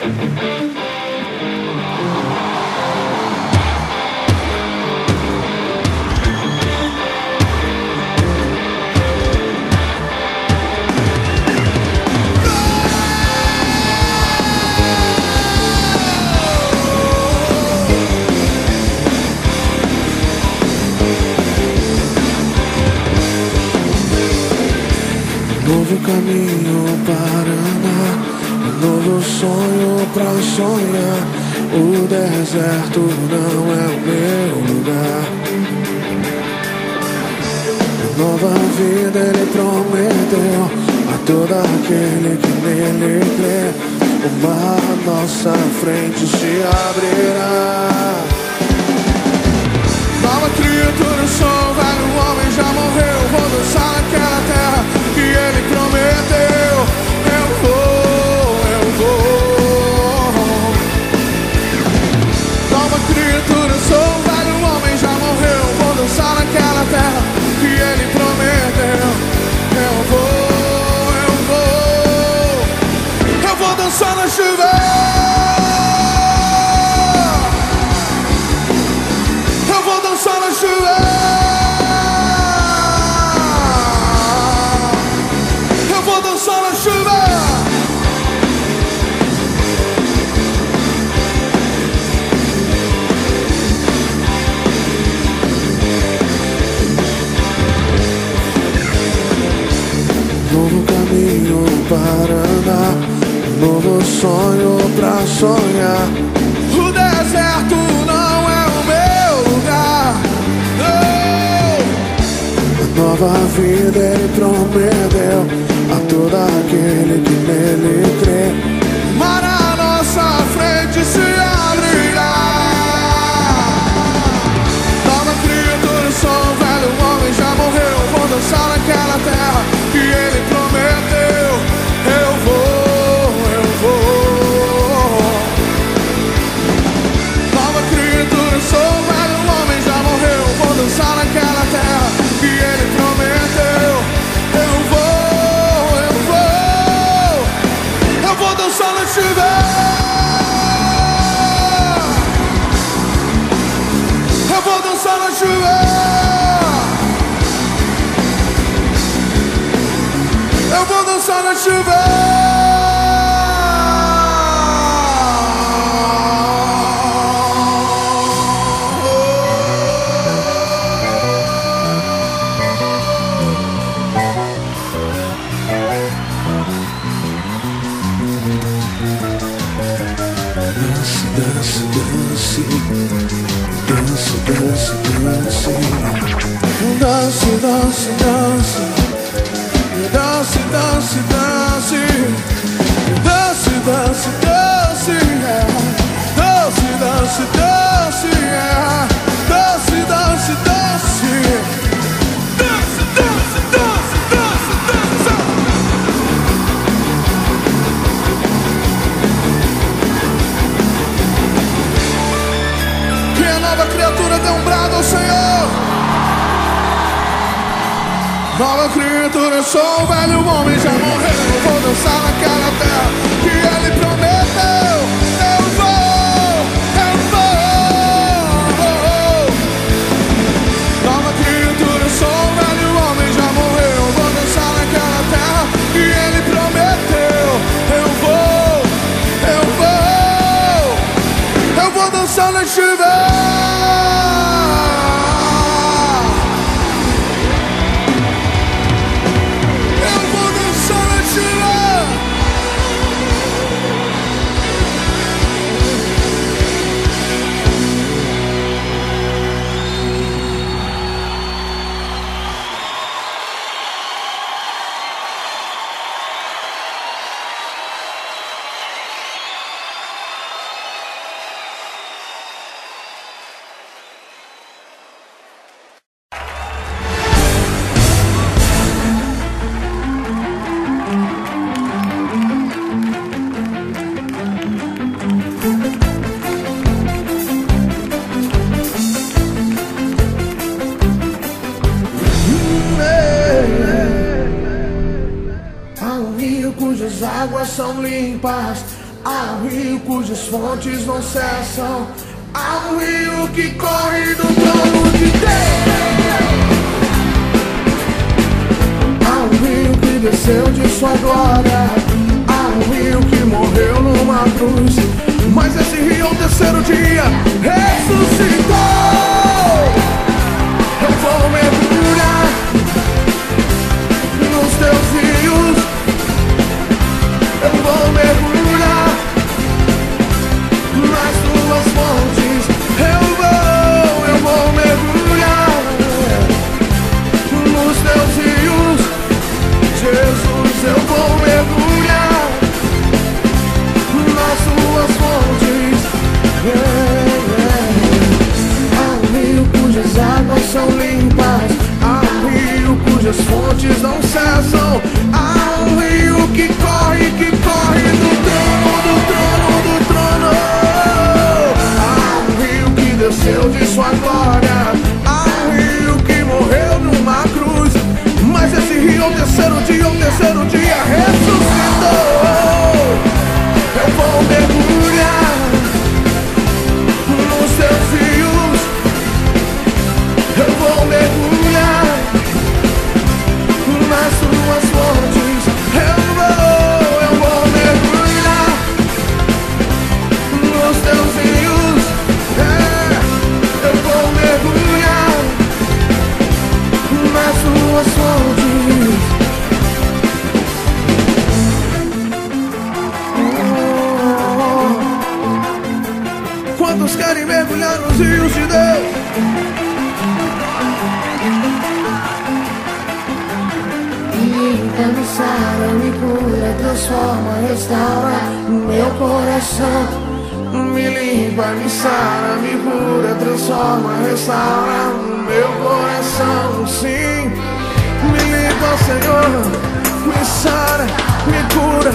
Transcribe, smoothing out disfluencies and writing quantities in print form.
Novo caminho para andar, um novo sonho pra sonhar. O deserto não é o meu lugar. Nova vida ele prometeu a todo aquele que nele crê. O mar à nossa frente se abrirá. Nova criatura, sou velho homem, já morreu. Vou dançar naquela terra que ele prometeu. Eu vou. Nova criatura, sou velho homem, já morreu. Vou dançar naquela terra que ele prometeu. Eu vou dançar na chuva. Eu vou dançar na chuva. Eu vou dançar na chuva. Novo caminho para andar, novo sonho pra sonhar. O deserto não é o meu lugar. A nova vida ele prometeu a todo aquele que nele crê. Mar à nossa frente se abrirá. Nova criatura, sou um velho homem, já morreu. Vou dançar naquela terra que ele prometeu. Eu vou. Nova criatura, sou um velho homem, já morreu. Vou dançar naquela terra que ele prometeu. Eu vou dançar na chuva. Eu vou dançar na chuva. Eu vou dançar na chuva. Dance, dance, dance, dance, dance, dance, dance, dance, dance, dance, dance, dance, dance, dance, yeah. Dance, dance, dance, yeah. Dance, dance, dance, dance, dance, dance, dance, dance. Que a nova criatura dê um brado ao Senhor. Nova criatura, sou um velho homem, já morreu. Vou dançar naquela terra que ele prometeu. Eu vou. Nova criatura, sou um velho homem, já morreu. Vou dançar naquela terra que ele prometeu. Eu vou dançar na chuva. Cujas águas são limpas, Há um rio cujas fontes não cessam. Há um rio que corre do trono de Deus. Há um rio que desceu de sua glória. Há um rio que morreu numa cruz, mas esse rio ao terceiro dia ressuscitou. Eu vou mergulhar nos teus rios. Eu vou mergulhar nas tuas fontes. Eu vou mergulhar nos teus rios. Jesus, eu vou mergulhar nas tuas fontes. Há um rio cujas águas são limpas. Há um rio cujas fontes não cessam. Há um rio que corre do trono. Há um rio que desceu de sua glória. Há um rio que morreu numa cruz, mas esse rio ao terceiro dia ressuscitou. Eu vou mergulhar nos teus rios. Eu vou mergulhar nas tuas fontes. Eu vou mergulhar nos teus rios. Eu vou mergulhar nas tuas fontes. Quantos querem mergulhar nos rios de Deus? Me sara, me cura, transforma, restaura meu coração. Me limpa, me sara, me cura, transforma, restaura meu coração. Sim, me limpa, Senhor, me sara, me cura,